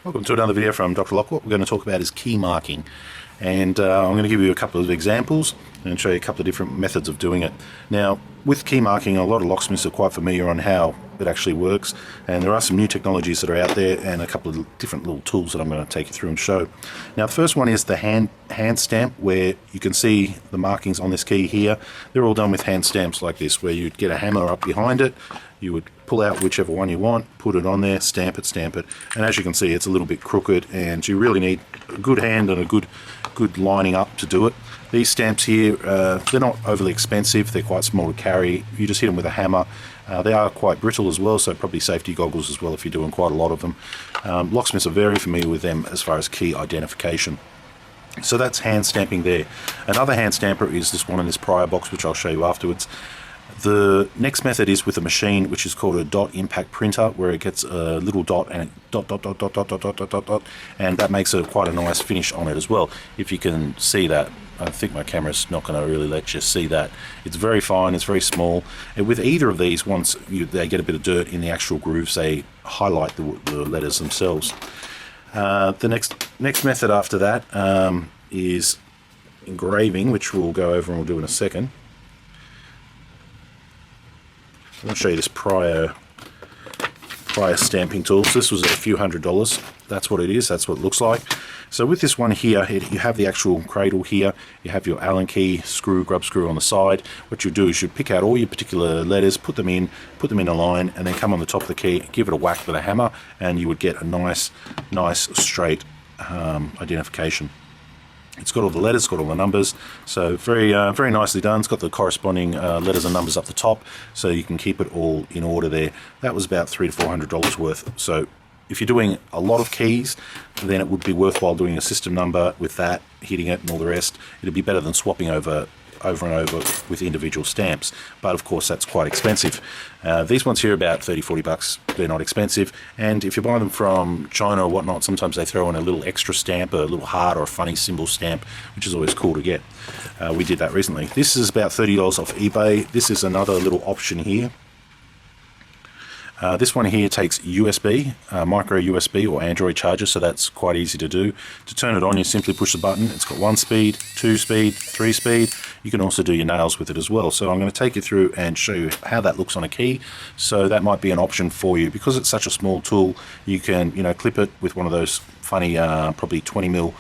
Welcome to another video from Dr. Lock. What we're going to talk about is key marking, and I'm going to give you a couple of examples and show you a couple of different methods of doing it. Now, with key marking, a lot of locksmiths are quite familiar on how it actually works, and there are some new technologies that are out there and a couple of different little tools that I'm going to take you through and show. Now, the first one is the hand stamp, where you can see the markings on this key here. They're all done with hand stamps like this, where you'd get a hammer up behind it, you would pull out whichever one you want, put it on there, stamp it, and as you can see, it's a little bit crooked, and you really need a good hand and a good lining up to do it. These stamps here, they're not overly expensive, they're quite small to carry. You just hit them with a hammer. They are quite brittle as well, so probably safety goggles as well if you're doing quite a lot of them. Locksmiths are very familiar with them as far as key identification. So that's hand stamping there. Another hand stamper is this one in this prior box, which I'll show you afterwards. The next method is with a machine which is called a dot impact printer, where it gets a little dot and dot, and that makes quite a nice finish on it as well. If you can see that, I think my camera's not going to really let you see that. It's very fine, it's very small, and with either of these, once they get a bit of dirt in the actual grooves, they highlight the letters themselves. The next method after that is engraving, which we'll go over and we'll do in a second. I'm going to show you this prior stamping tool. So this was a few $100s. That's what it is. That's what it looks like. So with this one here, you have the actual cradle here. You have your Allen key, grub screw on the side. What you do is you pick out all your particular letters, put them in a line, and then come on the top of the key, give it a whack with a hammer, and you would get a nice straight identification. It's got all the letters, got all the numbers, so very nicely done. It's got the corresponding letters and numbers up the top, so you can keep it all in order there. That was about $300 to $400 worth. So if you're doing a lot of keys, then it would be worthwhile doing a system number with that, hitting it and all the rest. It'd be better than swapping over and over with individual stamps, but of course that's quite expensive. These ones here are about $30-40. They're not expensive, and if you buy them from China or whatnot, sometimes they throw in a little extra stamp, a little heart or a funny symbol stamp, which is always cool to get. We did that recently. This is about $30 off eBay. This is another little option here. This one here takes USB, micro USB or Android charger, so that's quite easy to do. To turn it on, you simply push the button. It's got 1 speed, 2 speed, 3 speed. You can also do your nails with it as well. So I'm going to take you through and show you how that looks on a key. So that might be an option for you. Because it's such a small tool, you can clip it with one of those funny, probably 20mm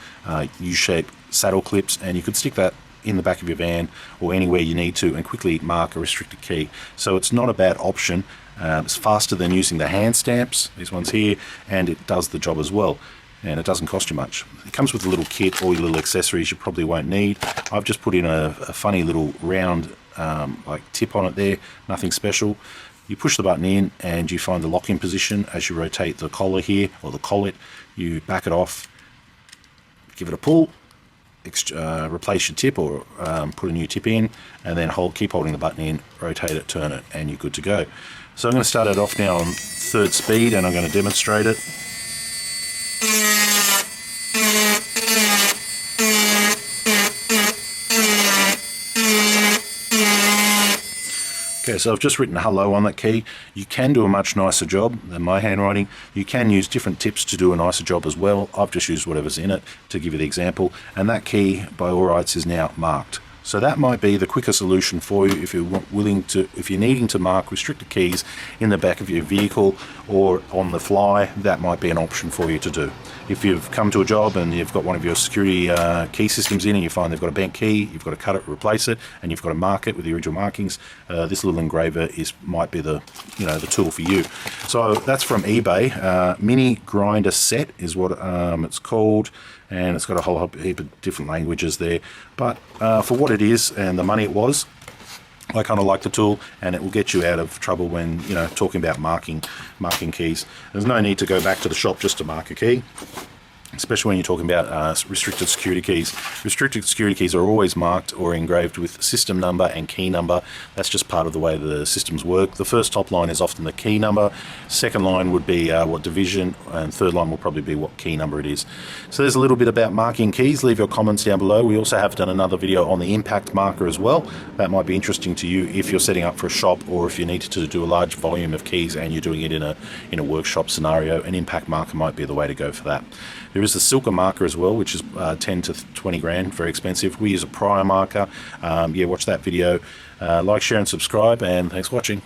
U-shaped saddle clips, and you could stick that in the back of your van or anywhere you need to and quickly mark a restricted key. So it's not a bad option. It's faster than using the hand stamps, these ones here, and it does the job as well, and it doesn't cost you much. It comes with a little kit, all your little accessories you probably won't need. I've just put in a funny little round like tip on it there, nothing special. You push the button in and you find the lock-in position. As you rotate the collar here, or the collet, you back it off, give it a pull, replace your tip or put a new tip in, and then keep holding the button in, rotate it, turn it, and you're good to go. So I'm going to start it off now on 3rd speed, and I'm going to demonstrate it. Okay, so I've just written hello on that key. You can do a much nicer job than my handwriting. You can use different tips to do a nicer job as well. I've just used whatever's in it to give you the example, and that key by all rights is now marked. So that might be the quicker solution for you if you're needing to mark restricted keys in the back of your vehicle or on the fly. That might be an option for you to do. If you've come to a job and you've got one of your security key systems in and you find they've got a bent key, you've got to cut it, replace it, and you've got to mark it with the original markings, this little engraver might be the tool for you. So that's from eBay. Mini grinder set is what it's called, and it's got a whole heap of different languages there. But for what it is and the money it was, I kind of like the tool, and it will get you out of trouble when talking about marking keys. There's no need to go back to the shop just to mark a key. especially when you're talking about restricted security keys. Restricted security keys are always marked or engraved with system number and key number. That's just part of the way the systems work. The first top line is often the key number, second line would be what division, and third line will probably be what key number it is. So there's a little bit about marking keys. Leave your comments down below. We also have done another video on the impact marker as well. That might be interesting to you if you're setting up for a shop, or if you need to do a large volume of keys and you're doing it in a workshop scenario. An impact marker might be the way to go for that. There is the Silka marker as well, which is 10 to 20 grand, very expensive. We use a prior marker. Yeah, watch that video. Like, share and subscribe, and thanks for watching.